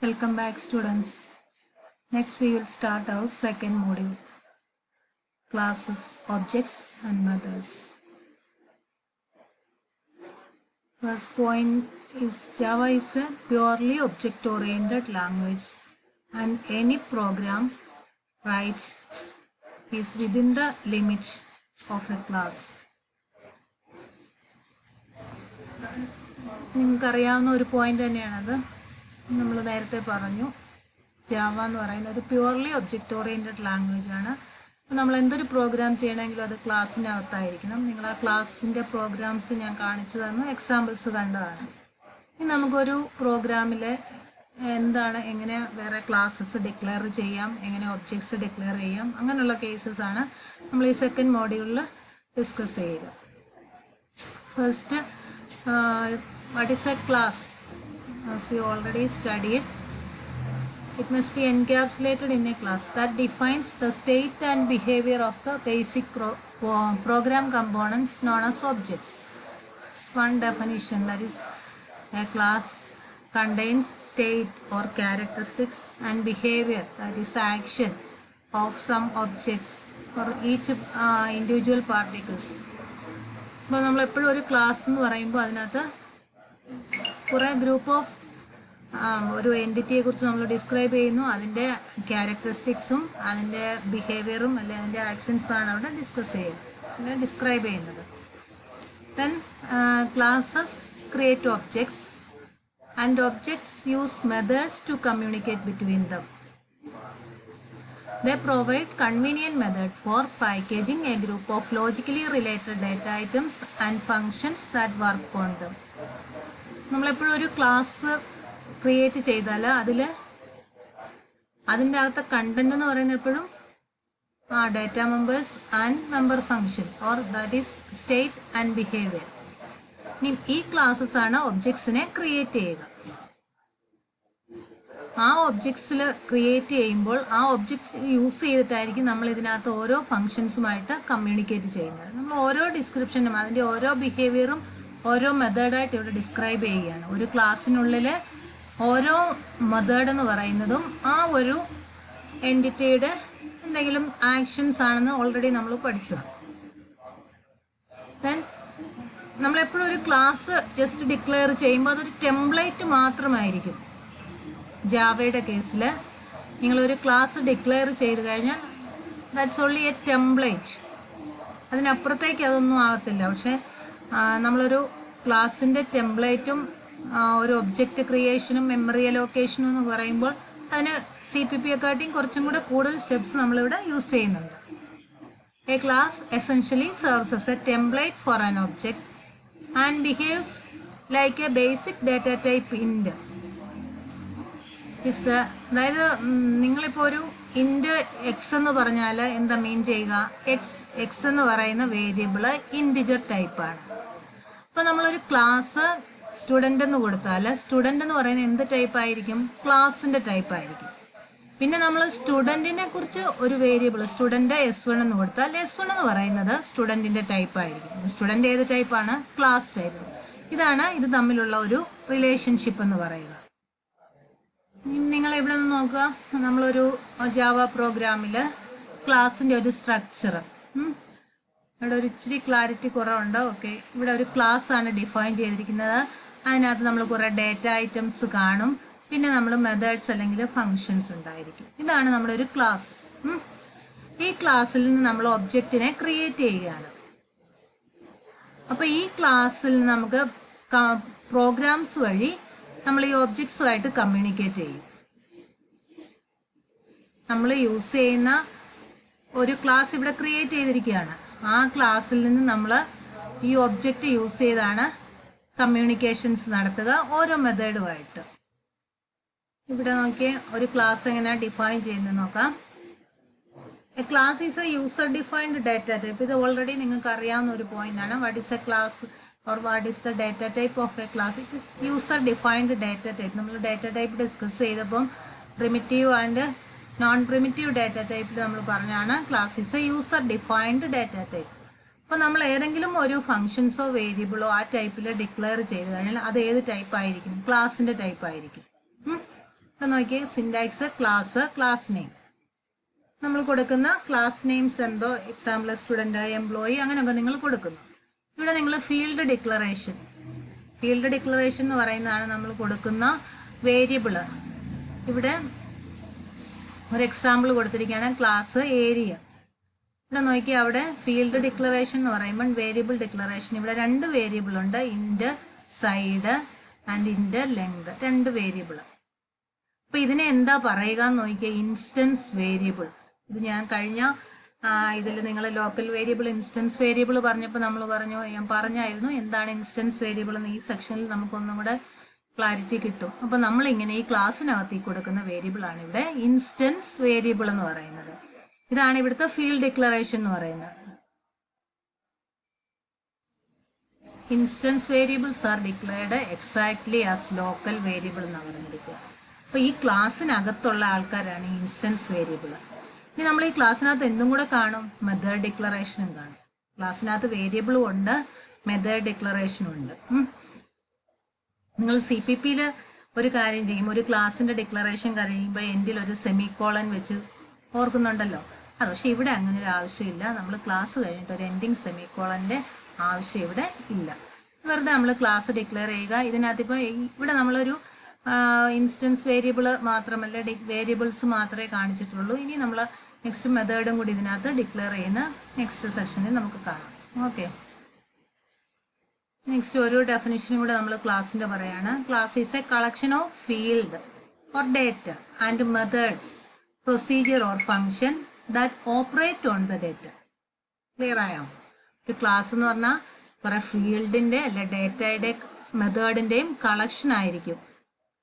Welcome back, students. Next we will start our second module, classes, objects and methods. First point is Java is a purely object-oriented language and any program write is within the limits of a class. നിങ്ങൾക്കറിയാവുന്ന ഒരു point തന്നെയാണത്. നമ്മൾ നേരത്തെ പറഞ്ഞു Java എന്ന് പറയുന്ന ഒരു purely object oriented language ആണ്. നമ്മൾ എന്തൊരു പ്രോഗ്രാം ചെയ്യണമെങ്കിലും അത് ക്ലാസ്സിനകത്തായിരിക്കണം. നിങ്ങൾ ആ ക്ലാസ്സിൻ്റെ പ്രോഗ്രാംസ് ഞാൻ കാണിച്ചു തന്നു, എക്സാമ്പിൾസ് കണ്ടതാണ്. ഇനി നമുക്കൊരു പ്രോഗ്രാമിൽ എന്താണ്, എങ്ങനെ വേറെ ക്ലാസ്സസ് ഡിക്ലെയർ ചെയ്യാം, എങ്ങനെ ഒബ്ജക്ട്സ് ഡിക്ലെയർ ചെയ്യാം, അങ്ങനെയുള്ള കേസസ് ആണ് നമ്മൾ ഈ സെക്കൻഡ് മോഡ്യൂളിൽ ഡിസ്കസ് ചെയ്യുക. First, what is a class? As we already studied, it must be encapsulated in a class that defines the state and behavior of the basic program components known as objects. It's one definition, that is, a class contains state or characteristics and behavior, that is action of some objects for each individual particles. അപ്പോൾ നമ്മളെപ്പോഴും ഒരു class എന്ന് പറയുമ്പോൾ അതിനകത്ത് കുറേ group of ഒരു എൻറ്റിറ്റിയെ കുറിച്ച് നമ്മൾ ഡിസ്ക്രൈബ് ചെയ്യുന്നു, അതിൻ്റെ ക്യാരക്ടറിസ്റ്റിക്സും അതിൻ്റെ ബിഹേവിയറും അല്ലെങ്കിൽ അതിൻ്റെ ആക്ഷൻസാണ് അവിടെ ഡിസ്കസ് ചെയ്യുന്നത്, അല്ലെങ്കിൽ ഡിസ്ക്രൈബ് ചെയ്യുന്നത്. Then classes create objects and objects use methods to communicate between them. They provide convenient method for packaging a group of logically related data items and functions that work on them. നമ്മളെപ്പോഴും ഒരു class create ചെയ്താൽ അതിൻ്റെ അകത്തെ content എന്ന് പറയുന്നത് എപ്പോഴും data members and member function or that is state and behaviour. ഇനി ഈ ക്ലാസ്സസ് ആണ് ഒബ്ജക്ട്സിനെ ക്രിയേറ്റ് ചെയ്യുക. ആ ഒബ്ജക്ട്സിൽ ക്രിയേറ്റ് ചെയ്യുമ്പോൾ ആ ഒബ്ജക്റ്റ് യൂസ് ചെയ്തിട്ടായിരിക്കും നമ്മൾ ഇതിനകത്ത് ഓരോ ഫങ്ഷൻസുമായിട്ട് കമ്മ്യൂണിക്കേറ്റ് ചെയ്യുന്നത്. നമ്മൾ ഓരോ ഡിസ്ക്രിപ്ഷനും അതിൻ്റെ ഓരോ ബിഹേവിയറും ഓരോ മെത്തേഡായിട്ട് ഇവിടെ ഡിസ്ക്രൈബ് ചെയ്യുകയാണ്. ഒരു ക്ലാസ്സിനുള്ളിൽ ഓരോ മെത്തേഡ് എന്ന് പറയുന്നതും ആ ഒരു എൻറ്റിറ്റിയുടെ എന്തെങ്കിലും ആക്ഷൻസ് ആണെന്ന് ഓൾറെഡി നമ്മൾ പഠിച്ചതാണ്. ദെൻ നമ്മളെപ്പോഴും ഒരു ക്ലാസ് ജസ്റ്റ് ഡിക്ലെയർ ചെയ്യുമ്പോൾ അതൊരു ടെംപ്ലേറ്റ് മാത്രമായിരിക്കും. ജാവയുടെ കേസിൽ നിങ്ങളൊരു ക്ലാസ് ഡിക്ലെയർ ചെയ്ത് കഴിഞ്ഞാൽ ദാറ്റ്സ് ഓൺലി എ ടെംപ്ലേറ്റ്, അതിനപ്പുറത്തേക്ക് അതൊന്നും ആകത്തില്ല. പക്ഷേ നമ്മളൊരു ക്ലാസ്സിൻ്റെ ടെംപ്ലേറ്റും ഒരു ഒബ്ജക്റ്റ് ക്രിയേഷനും മെമ്മറി അലോക്കേഷനും എന്ന് പറയുമ്പോൾ അതിന് CPP-യെക്കാട്ടിയും കുറച്ചും കൂടെ കൂടുതൽ സ്റ്റെപ്സ് നമ്മളിവിടെ യൂസ് ചെയ്യുന്നുണ്ട്. A class essentially serves as a template for an object and behaves like a basic data type int. അതായത് നിങ്ങളിപ്പോൾ ഒരു ഇൻറ്റ് എക്സ് എന്ന് പറഞ്ഞാൽ എന്താ മീൻ ചെയ്യുക, എക്സ് എന്ന് പറയുന്ന വേരിയബിള് ഇൻറ്റിജർ ടൈപ്പാണ്. അപ്പോൾ നമ്മളൊരു ക്ലാസ് സ്റ്റുഡൻ്റ് എന്ന് കൊടുത്താൽ സ്റ്റുഡൻ്റ് എന്ന് പറയുന്നത് എന്ത് ടൈപ്പ് ആയിരിക്കും, ക്ലാസിൻ്റെ ടൈപ്പ് ആയിരിക്കും. പിന്നെ നമ്മൾ സ്റ്റുഡൻറ്റിനെ കുറിച്ച് ഒരു വേരിയബിൾ സ്റ്റുഡൻ്റ് S1 എന്ന് കൊടുത്താൽ S1 എന്ന് പറയുന്നത് സ്റ്റുഡൻറ്റിൻ്റെ ടൈപ്പ് ആയിരിക്കും. സ്റ്റുഡൻ്റ് ഏത് ടൈപ്പാണ്, ക്ലാസ് ടൈപ്പ്. ഇതാണ് ഇത് തമ്മിലുള്ള ഒരു റിലേഷൻഷിപ്പ് എന്ന് പറയുക. നിങ്ങൾ ഇവിടെ നിന്ന് നോക്കുക, നമ്മളൊരു ജാവ പ്രോഗ്രാമിൽ ക്ലാസ്സിൻ്റെ ഒരു സ്ട്രക്ചർ, ഇവിടെ ഒരു ഇച്ചിരി ക്ലാരിറ്റി കുറവുണ്ട്. ഓക്കെ, ഇവിടെ ഒരു ക്ലാസ് ആണ് ഡിഫൈൻ ചെയ്തിരിക്കുന്നത്. അതിനകത്ത് നമ്മൾ കുറേ ഡേറ്റ ഐറ്റംസ് കാണും, പിന്നെ നമ്മൾ മെത്തേഡ്സ് അല്ലെങ്കിൽ ഫങ്ഷൻസ് ഉണ്ടായിരിക്കും. ഇതാണ് നമ്മുടെ ഒരു ക്ലാസ്. ഈ ക്ലാസ്സിൽ നിന്ന് നമ്മൾ ഒബ്ജക്റ്റിനെ ക്രിയേറ്റ് ചെയ്യുകയാണ്. അപ്പോൾ ഈ ക്ലാസ്സിൽ നമുക്ക് പ്രോഗ്രാംസ് വഴി നമ്മൾ ഈ ഒബ്ജക്ട്സുമായിട്ട് കമ്മ്യൂണിക്കേറ്റ് ചെയ്യും. നമ്മൾ യൂസ് ചെയ്യുന്ന ഒരു ക്ലാസ് ഇവിടെ ക്രിയേറ്റ് ചെയ്തിരിക്കുകയാണ്. ആ ക്ലാസ്സിൽ നിന്ന് നമ്മൾ ഈ ഒബ്ജക്റ്റ് യൂസ് ചെയ്താണ് കമ്മ്യൂണിക്കേഷൻസ് നടത്തുക ഓരോ മെത്തേഡുമായിട്ട്. ഇവിടെ നോക്കിയേ, ഒരു ക്ലാസ് എങ്ങനെയാണ് ഡിഫൈൻ ചെയ്യുന്നത് നോക്കാം. A class is A user defined data type. ഇത് ഓൾറെഡി നിങ്ങൾക്ക് അറിയാവുന്ന ഒരു പോയിന്റ് ആണ്. What is A class or what is the data type of a class? It is user defined data type. നമ്മൾ data type discuss ചെയ്തപ്പം primitive and non primitive data ടൈപ്പിൽ നമ്മൾ പറഞ്ഞാണ് class is A user defined data type. അപ്പോൾ നമ്മൾ ഏതെങ്കിലും ഒരു ഫങ്ഷൻസോ വേരിയബിളോ ആ ടൈപ്പിൽ ഡിക്ലെയർ ചെയ്ത് കഴിഞ്ഞാൽ അത് ഏത് ടൈപ്പ് ആയിരിക്കും, ക്ലാസിൻ്റെ ടൈപ്പ് ആയിരിക്കും. ഇവിടെ നോക്കിയേ, സിൻടാക്സ് ക്ലാസ്, ക്ലാസ് നെയിം. നമ്മൾ കൊടുക്കുന്ന ക്ലാസ് നെയിംസ് എന്തോ, എക്സാമ്പിൾ സ്റ്റുഡൻറ്റ്, എംപ്ലോയി, അങ്ങനെയൊക്കെ നിങ്ങൾ കൊടുക്കുന്നു. ഇവിടെ നിങ്ങൾ ഫീൽഡ് ഡിക്ലറേഷൻ എന്ന് പറയുന്നതാണ് നമ്മൾ കൊടുക്കുന്ന വേരിയബിള്. ഇവിടെ ഒരു എക്സാമ്പിൾ കൊടുത്തിരിക്കുകയാണ്, ക്ലാസ് ഏരിയ. ഇവിടെ നോക്കി, അവിടെ ഫീൽഡ് ഡിക്ലറേഷൻ എന്ന് പറയുമ്പോൾ വേരിയബിൾ ഡിക്ലറേഷൻ. ഇവിടെ 2 വേരിയബിൾ ഉണ്ട്, ഇൻറ്റ് സൈഡ് ആൻഡ് ഇൻറ്റ് ലെങ്ത്, 2 വേരിയബിൾ. അപ്പോൾ ഇതിനെ എന്താ പറയുക എന്ന് നോക്കിയാൽ ഇൻസ്റ്റൻസ് വേരിയബിൾ. ഇത് ഞാൻ കഴിഞ്ഞ ഇതിൽ നിങ്ങൾ ലോക്കൽ വേരിയബിൾ, ഇൻസ്റ്റൻസ് വേരിയബിൾ പറഞ്ഞപ്പോൾ ഞാൻ പറഞ്ഞായിരുന്നു എന്താണ് ഇൻസ്റ്റൻസ് വേരിയബിൾ എന്ന്. ഈ സെക്ഷനിൽ നമുക്കൊന്നും കൂടെ ക്ലാരിറ്റി കിട്ടും. അപ്പോൾ നമ്മളിങ്ങനെ ഈ ക്ലാസ്സിനകത്ത് ഈ കൊടുക്കുന്ന വേരിയബിളാണ് ഇവിടെ ഇൻസ്റ്റൻസ് വേരിയബിൾ എന്ന് പറയുന്നത്. ഇതാണ് ഇവിടുത്തെ ഫീൽഡ് ഡിക്ലറേഷൻ എന്ന് പറയുന്നത്. Instance variables are declared exactly as local variable എന്നാണ് പറഞ്ഞിരിക്കുക. അപ്പോൾ ഈ ക്ലാസ്സിനകത്തുള്ള ആൾക്കാരാണ് ഇൻസ്റ്റൻസ് വേരിയബിൾ. ഇനി നമ്മൾ ഈ ക്ലാസ്സിനകത്ത് എന്തും കൂടെ കാണും, മെത്തേഡ് ഡിക്ലറേഷനും കാണും. ക്ലാസ്സിനകത്ത് വേരിയബിളും ഉണ്ട്, മെത്തേഡ് ഡിക്ലറേഷനും ഉണ്ട്. നിങ്ങൾ CPP-യിൽ ഒരു കാര്യം ചെയ്യും, ഒരു ക്ലാസ്സിൻ്റെ ഡിക്ലറേഷൻ കഴിയുമ്പോൾ എൻഡിൽ ഒരു സെമിക്കോളൻ വെച്ച് ഓർക്കുന്നുണ്ടല്ലോ. അത് പക്ഷേ ഇവിടെ അങ്ങനെ ഒരു ആവശ്യമില്ല. നമ്മൾ ക്ലാസ് കഴിഞ്ഞിട്ട് ഒരു എൻഡിങ് സെമിക്കോളൻ്റെ ആവശ്യം ഇവിടെ ഇല്ല. വെറുതെ നമ്മൾ ക്ലാസ് ഡിക്ലെയർ ചെയ്യുക. ഇതിനകത്ത് ഇപ്പോൾ ഇവിടെ നമ്മളൊരു ഇൻസ്റ്റൻസ് വേരിയബിൾ മാത്രമല്ല, വേരിയബിൾസ് മാത്രമേ കാണിച്ചിട്ടുള്ളൂ. ഇനി നമ്മൾ നെക്സ്റ്റ് മെത്തേഡും കൂടി ഇതിനകത്ത് ഡിക്ലെയർ ചെയ്യുന്ന നെക്സ്റ്റ് സെഷനിൽ നമുക്ക് കാണാം. ഓക്കെ, നെക്സ്റ്റ് ഒരു ഡെഫിനിഷനും കൂടെ നമ്മൾ ക്ലാസ്സിൻ്റെ പറയാണ്. Class is A collection of field or data and methods, procedure or function that operate on the data. Clear ആയോ? ഒരു ക്ലാസ് എന്ന് പറഞ്ഞാൽ കുറേ ഫീൽഡിൻ്റെ അല്ലെ ഡേറ്റയുടെ മെത്തേഡിൻ്റെയും കളക്ഷൻ ആയിരിക്കും.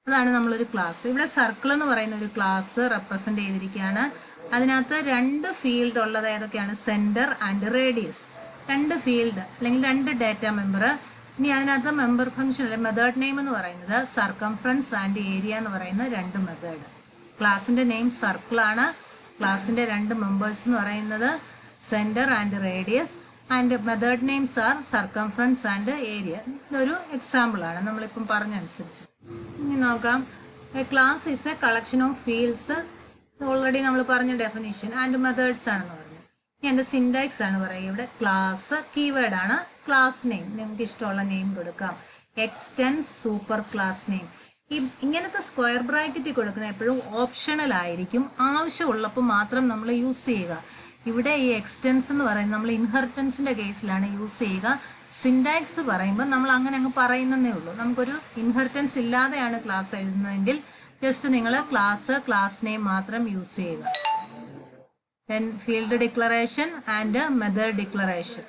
അതാണ് നമ്മളൊരു ക്ലാസ്. ഇവിടെ സർക്കിൾ എന്ന് പറയുന്ന ഒരു ക്ലാസ് റെപ്രസെൻ്റ് ചെയ്തിരിക്കുകയാണ്. അതിനകത്ത് 2 ഫീൽഡ് ഉള്ളത് ഏതൊക്കെയാണ്? Centre and radius. 2 ഫീൽഡ് അല്ലെങ്കിൽ 2 ഡേറ്റ മെമ്പർ. ഇനി അതിനകത്ത് മെമ്പർ ഫംഗ്ഷൻ അല്ലെ മെത്തേഡ് നെയിം എന്ന് പറയുന്നത് സർക്കംഫറൻസ് ആൻഡ് ഏരിയ എന്ന് പറയുന്ന 2 മെത്തേഡ്. ക്ലാസിൻ്റെ നെയിം സർക്കിളാണ്. ക്ലാസിൻ്റെ 2 മെമ്പേഴ്സ് എന്ന് പറയുന്നത് centre and radius. And method names are circumference and area. ഇതൊരു എക്സാമ്പിളാണ് നമ്മളിപ്പം പറഞ്ഞനുസരിച്ച്. ഇനി നോക്കാം, A class is A collection of fields. Already നമ്മൾ പറഞ്ഞ ഡെഫിനിഷൻ. ആൻഡ് മെത്തേഡ്സ് ആണെന്ന് പറഞ്ഞു. ഇനി എൻ്റെ സിൻടാക്സ് ആണ് പറയുക. ഇവിടെ ക്ലാസ് കീവേഡാണ്, ക്ലാസ് നെയിം നിങ്ങൾക്ക് ഇഷ്ടമുള്ള നെയിം കൊടുക്കാം. Extends super class name. ഇങ്ങനത്തെ സ്ക്വയർ ബ്രാക്കറ്റിൽ കൊടുക്കുന്ന എപ്പോഴും ഓപ്ഷണൽ ആയിരിക്കും, ആവശ്യമുള്ളപ്പോൾ മാത്രം നമ്മൾ യൂസ് ചെയ്യുക. ഇവിടെ ഈ എക്സ്റ്റെൻസ് എന്ന് പറയുന്നത് നമ്മൾ ഇൻഹെറിറ്റൻസിൻ്റെ കേസിലാണ് യൂസ് ചെയ്യുക. സിൻടാക്സ് പറയുമ്പോൾ നമ്മൾ അങ്ങനെ അങ്ങ് പറയുന്നതേ ഉള്ളൂ. നമുക്കൊരു ഇൻഹെറിറ്റൻസ് ഇല്ലാതെയാണ് ക്ലാസ് എഴുതുന്നതെങ്കിൽ ജസ്റ്റ് നിങ്ങൾ ക്ലാസ് നെയിം മാത്രം യൂസ് ചെയ്യുക. Then field declaration and method declaration.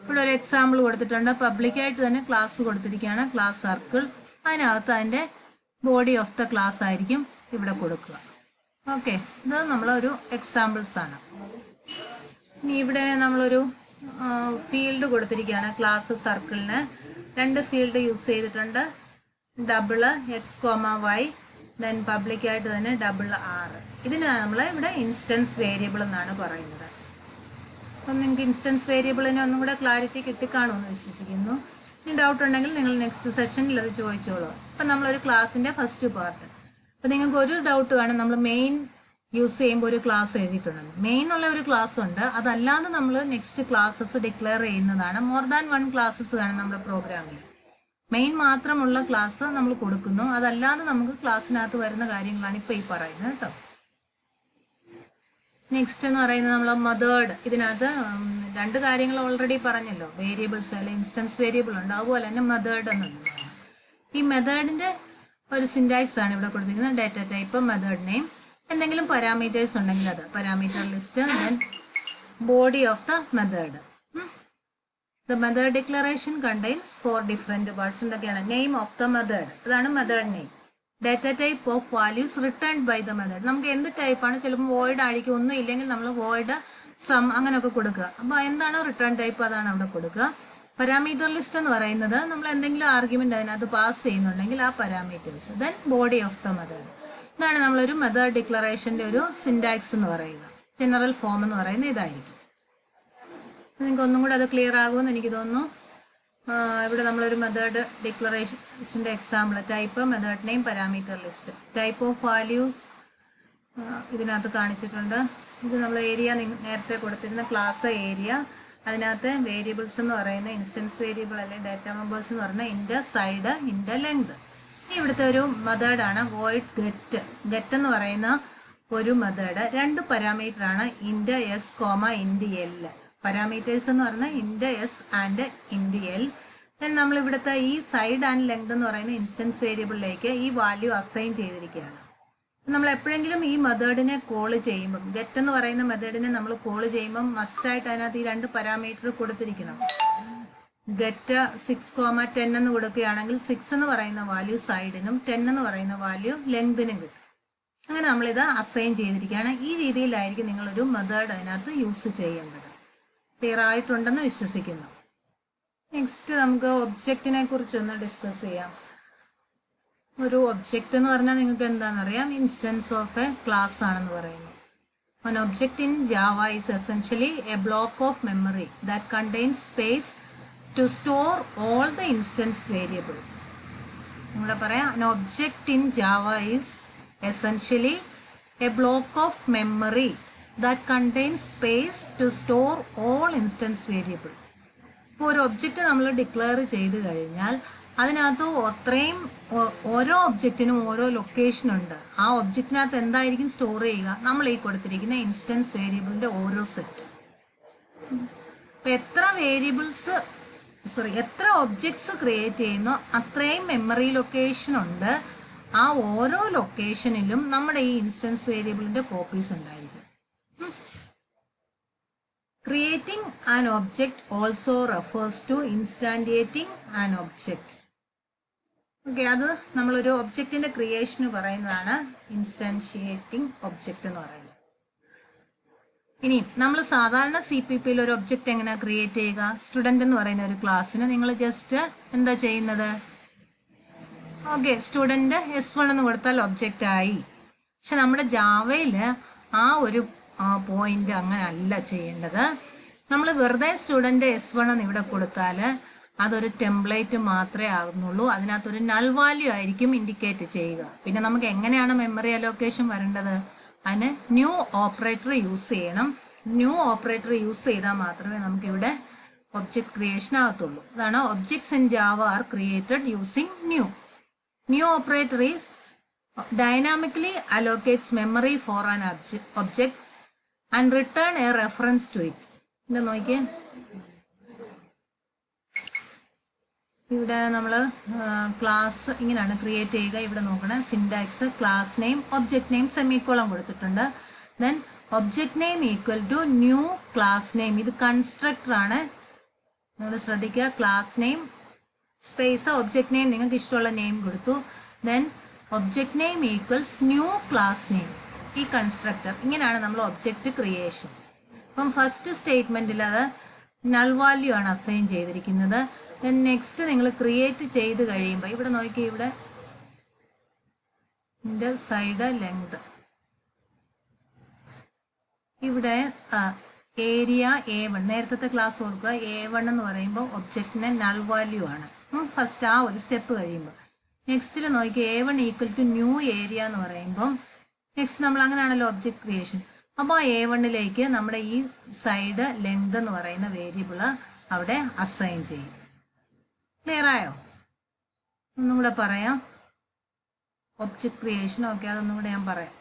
ഇവിടെ ഒരു എക്സാമ്പിൾ കൊടുത്തിട്ടുണ്ട്. പബ്ലിക്കായിട്ട് തന്നെ ക്ലാസ് കൊടുത്തിരിക്കുകയാണ്, ക്ലാസ് സർക്കിൾ. അതിനകത്ത് അതിൻ്റെ ബോഡി ഓഫ് ദ ക്ലാസ് ആയിരിക്കും ഇവിടെ കൊടുക്കുക. ഓക്കെ, ഇത് നമ്മളൊരു എക്സാമ്പിൾസ് ആണ്. ഇനി ഇവിടെ നമ്മളൊരു ഫീൽഡ് കൊടുത്തിരിക്കുകയാണ്. ക്ലാസ് സർക്കിളിന് 2 ഫീൽഡ് യൂസ് ചെയ്തിട്ടുണ്ട്. ഡബിള് X,Y, ദെൻ പബ്ലിക്കായിട്ട് തന്നെ $R. ഇതിനാണ് നമ്മൾ ഇവിടെ ഇൻസ്റ്റൻസ് വേരിയബിൾ എന്നാണ് പറയുന്നത്. അപ്പം നിങ്ങൾക്ക് ഇൻസ്റ്റൻസ് വേരിയബിളിനെ ഒന്നും കൂടെ ക്ലാരിറ്റി കിട്ടിക്കാണുമെന്ന് വിശ്വസിക്കുന്നു. ഇനി ഡൗട്ട് ഉണ്ടെങ്കിൽ നിങ്ങൾ നെക്സ്റ്റ് സെക്ഷനിൽ അത് ചോദിച്ചോളൂ. അപ്പം നമ്മളൊരു ക്ലാസ്സിൻ്റെ ഫസ്റ്റ് പാർട്ട്. അപ്പം നിങ്ങൾക്ക് ഒരു ഡൗട്ട് കാണും, നമ്മൾ മെയിൻ യൂസ് ചെയ്യുമ്പോൾ ഒരു ക്ലാസ് എഴുതിയിട്ടുണ്ട്. മെയിൻ ഉള്ള ഒരു ക്ലാസ് ഉണ്ട്, അതല്ലാതെ നമ്മൾ നെക്സ്റ്റ് ക്ലാസ്സസ് ഡിക്ലെയർ ചെയ്യുന്നതാണ്. മോർ ദാൻ 1 ക്ലാസ്സസ് കാണും നമ്മുടെ പ്രോഗ്രാമിൽ. മെയിൻ മാത്രമുള്ള ക്ലാസ് നമ്മൾ കൊടുക്കുന്നു, അതല്ലാതെ നമുക്ക് ക്ലാസ്സിനകത്ത് വരുന്ന കാര്യങ്ങളാണ് ഇപ്പോൾ ഈ പറയുന്നത് കേട്ടോ. നെക്സ്റ്റ് എന്ന് പറയുന്നത് നമ്മൾ മെത്തേഡ്. ഇതിനകത്ത് 2 കാര്യങ്ങൾ ഓൾറെഡി പറഞ്ഞല്ലോ, വേരിയബിൾസ് അല്ലെ ഇൻസ്റ്റൻസ് വേരിയബിൾ ഉണ്ട്, അതുപോലെ തന്നെ മെത്തേഡ് എന്നുള്ളതാണ്. ഈ മെത്തേഡിൻ്റെ ഒരു സിൻടാക്സ് ആണ് ഇവിടെ കൊടുത്തിരിക്കുന്നത്. ഡാറ്റ ടൈപ്പ്, മെത്തേഡ് നെയിം, എന്തെങ്കിലും പാരാമീറ്റേഴ്സ് ഉണ്ടെങ്കിൽ അത് parameter list, then body of the method. The method declaration contains 4 different parts. എന്തൊക്കെയാണ്? നെയിം ഓഫ് ദ മെത്തേഡ്, അതാണ് method name. Data type of values return by the method. നമുക്ക് എന്ത് ടൈപ്പാണ്, ചിലപ്പോൾ void ആയിരിക്കും, ഒന്നും ഇല്ലെങ്കിൽ നമ്മൾ വോയിഡ്, സം അങ്ങനെയൊക്കെ കൊടുക്കുക. അപ്പോൾ എന്താണ് റിട്ടേൺ ടൈപ്പ്, അതാണ് അവിടെ കൊടുക്കുക. പാരാമീറ്റർ ലിസ്റ്റ് എന്ന് പറയുന്നത് നമ്മൾ എന്തെങ്കിലും ആർഗ്യുമെന്റ് അതിനകത്ത് പാസ് ചെയ്യുന്നുണ്ടെങ്കിൽ ആ parameters. Then body of the method. ഇതാണ് നമ്മളൊരു മെത്തേഡ് ഡിക്ലറേഷൻ്റെ ഒരു സിൻടാക്സ് എന്ന് പറയുക. ജനറൽ ഫോം എന്ന് പറയുന്നത് ഇതായിരിക്കും. നിങ്ങൾക്ക് ഒന്നും കൂടെ അത് ക്ലിയർ ആകുമെന്ന് എനിക്ക് തോന്നുന്നു. ഇവിടെ നമ്മളൊരു മെത്തേഡ് ഡിക്ലറേഷൻ്റെ example type, method name, parameter list. Type of values ഇതിനകത്ത് കാണിച്ചിട്ടുണ്ട്. ഇത് നമ്മൾ ഏരിയ നേരത്തെ കൊടുത്തിരുന്ന ക്ലാസ് ഏരിയ, അതിനകത്ത് വേരിയബിൾസ് എന്ന് പറയുന്ന ഇൻസ്റ്റൻസ് വേരിയബിൾ അല്ലെങ്കിൽ ഡാറ്റ മെമ്പേഴ്സ് എന്ന് പറയുന്ന ഇൻഡർ സൈഡ്, ഇൻഡർ ലെങ്ത്. ഇവിടുത്തെ ഒരു മെത്തേഡാണ് വോയിഡ് ഗെറ്റ്. ഗെറ്റ് എന്ന് പറയുന്ന ഒരു മെത്തേഡ് 2 പാരാമീറ്റർ ആണ്, ഇൻഡർ എസ് കോമ ഇൻഡ് എൽ. പാരാമീറ്റേഴ്സ് എന്ന് പറഞ്ഞാൽ ഇൻഡർ എസ് ആൻഡ് ഇൻഡ് എൽ. ദെൻ നമ്മൾ ഇവിടുത്തെ ഈ സൈഡ് ആൻഡ് ലെങ്ത് എന്ന് പറയുന്ന ഇൻസ്റ്റൻസ് വേരിയബിളിലേക്ക് ഈ വാല്യൂ അസൈൻ ചെയ്തിരിക്കുകയാണ്. നമ്മൾ എപ്പോഴെങ്കിലും ഈ മെത്തേഡിനെ കോൾ ചെയ്യുമ്പം, ഗെറ്റ് എന്ന് പറയുന്ന മെത്തേഡിനെ നമ്മൾ കോൾ ചെയ്യുമ്പം മസ്റ്റായിട്ട് അതിനകത്ത് ഈ 2 പാരാമീറ്റർ കൊടുത്തിരിക്കണം. ഗെറ്റ് 6,10 എന്ന് കൊടുക്കുകയാണെങ്കിൽ 6 എന്ന് പറയുന്ന വാല്യൂ സൈഡിനും 10 എന്ന് പറയുന്ന വാല്യൂ ലെങ്തിനും കിട്ടും. അങ്ങനെ നമ്മളിത് അസൈൻ ചെയ്തിരിക്കുകയാണ്. ഈ രീതിയിലായിരിക്കും നിങ്ങളൊരു മെത്തേഡ് അതിനകത്ത് യൂസ് ചെയ്യേണ്ടത്. ക്ലിയർ ആയിട്ടുണ്ടെന്ന് വിശ്വസിക്കുന്നു. നെക്സ്റ്റ് നമുക്ക് ഒബ്ജക്റ്റിനെ കുറിച്ചൊന്ന് ഡിസ്കസ് ചെയ്യാം. ഒരു ഒബ്ജക്റ്റ് എന്ന് പറഞ്ഞാൽ നിങ്ങൾക്ക് എന്താണെന്നറിയാം, ഇൻസ്റ്റൻസ് ഓഫ് എ ക്ലാസ് ആണെന്ന് പറയുന്നു. An object in Java is essentially a block of memory that contains space to store all the instance variable. നിങ്ങളെ പറയാം, an object in Java is essentially a block of memory that contains space to store all instance variable. ഇപ്പോൾ ഒരു object നമ്മൾ declare ചെയ്ത് കഴിഞ്ഞാൽ അതിനകത്ത് ഓരോ ഒബ്ജക്റ്റിനും ഓരോ ലൊക്കേഷൻ ഉണ്ട്. ആ ഒബ്ജക്റ്റിനകത്ത് എന്തായിരിക്കും സ്റ്റോർ ചെയ്യുക, നമ്മൾ ഈ കൊടുത്തിരിക്കുന്ന ഇൻസ്റ്റൻസ് വേരിയബിളിന്റെ ഓരോ സെറ്റ്. ഇപ്പം എത്ര ഒബ്ജക്ട്സ് ക്രിയേറ്റ് ചെയ്യുന്നോ അത്രയും മെമ്മറി ലൊക്കേഷൻ ഉണ്ട്. ആ ഓരോ ലൊക്കേഷനിലും നമ്മുടെ ഈ ഇൻസ്റ്റൻസ് വേരിയബിളിന്റെ കോപ്പീസ് ഉണ്ടായിരിക്കും. Creating an object also refers to instantiating an object. Okay, അത് നമ്മളൊരു ഒബ്ജക്റ്റിന്റെ ക്രിയേഷന് പറയുന്നതാണ് ഇൻസ്റ്റാൻഷിയേറ്റിംഗ് ഒബ്ജക്റ്റ് എന്ന് പറയുന്നത്. ഇനി നമ്മൾ സാധാരണ CPP-യിൽ ഒരു ഒബ്ജക്റ്റ് എങ്ങനെയാണ് ക്രിയേറ്റ് ചെയ്യുക? സ്റ്റുഡൻറ് എന്ന് പറയുന്ന ഒരു ക്ലാസ്സിന് നിങ്ങൾ ജസ്റ്റ് എന്താ ചെയ്യുന്നത്? ഓക്കെ, സ്റ്റുഡൻറ് S1 എന്ന് കൊടുത്താൽ ഒബ്ജക്റ്റ് ആയി. പക്ഷെ നമ്മുടെ ജാവയിൽ ആ ഒരു പോയിന്റ് അങ്ങനെ അല്ല ചെയ്യേണ്ടത്. നമ്മൾ വെറുതെ സ്റ്റുഡൻറ് S1 എന്ന് ഇവിടെ കൊടുത്താൽ അതൊരു ടെംപ്ലേറ്റ് മാത്രമേ ആകുന്നുള്ളൂ. അതിനകത്തൊരു നൾ വാല്യൂ ആയിരിക്കും ഇൻഡിക്കേറ്റ് ചെയ്യുക. പിന്നെ നമുക്ക് എങ്ങനെയാണ് മെമ്മറി അലോക്കേഷൻ വരേണ്ടത്? അതിന് ന്യൂ ഓപ്പറേറ്റർ യൂസ് ചെയ്യണം. ന്യൂ ഓപ്പറേറ്റർ യൂസ് ചെയ്താൽ മാത്രമേ നമുക്കിവിടെ ഒബ്ജക്റ്റ് ക്രിയേഷൻ ആകത്തുള്ളൂ. അതാണ് objects in Java are created using new. New operator is dynamically allocates memory for an object and return a reference to it. ഇത് നോക്കിയേ, ഇവിടെ നമ്മൾ ക്ലാസ് ഇങ്ങനെയാണ് ക്രിയേറ്റ് ചെയ്യുക. ഇവിടെ നോക്കണം, syntax class name, object name, semicolon കൊടുത്തിട്ടുണ്ട്. Then object name equal to new class name. ഇത് കൺസ്ട്രക്ടർ ആണ്, നിങ്ങൾ ശ്രദ്ധിക്കുക. Class name space object name, നിങ്ങൾക്ക് ഇഷ്ടമുള്ള നെയിം കൊടുത്തു. Then object name equals new class name, ഈ കൺസ്ട്രക്ടർ. ഇങ്ങനെയാണ് നമ്മൾ ഒബ്ജക്റ്റ് ക്രിയേഷൻ. അപ്പം ഫസ്റ്റ് സ്റ്റേറ്റ്മെൻറ്റിൽ അത് നൾ വാല്യൂ ആണ് അസൈൻ ചെയ്തിരിക്കുന്നത്. ദെൻ നെക്സ്റ്റ് നിങ്ങൾ ക്രിയേറ്റ് ചെയ്ത് കഴിയുമ്പോൾ ഇവിടെ നോക്കി, ഇവിടെ സൈഡ് ലെങ്ത്, ഇവിടെ ഏരിയ A1, നേരത്തെ ക്ലാസ് ഓർക്കുക. A1 എന്ന് പറയുമ്പോൾ ഒബ്ജക്റ്റിന് നൾ വാല്യൂ ആണ് ഫസ്റ്റ് ആ ഒരു സ്റ്റെപ്പ് കഴിയുമ്പോൾ. നെക്സ്റ്റിൽ നോക്കി A1 equal to new area എന്ന് പറയുമ്പം നെക്സ്റ്റ് നമ്മൾ അങ്ങനെയാണല്ലോ ഒബ്ജക്ട് ക്രിയേഷൻ. അപ്പോൾ A1ലേക്ക് നമ്മുടെ ഈ സൈഡ് ലെങ്ത് എന്ന് പറയുന്ന വേരിയബിള് അവിടെ അസൈൻ ചെയ്യും. ക്ലിയർ ആയോ? ഒന്നും കൂടെ പറയാം. ഒബ്ജക്ട് ക്രിയേഷൻ, ഓക്കെ, അതൊന്നും കൂടെ ഞാൻ പറയാം.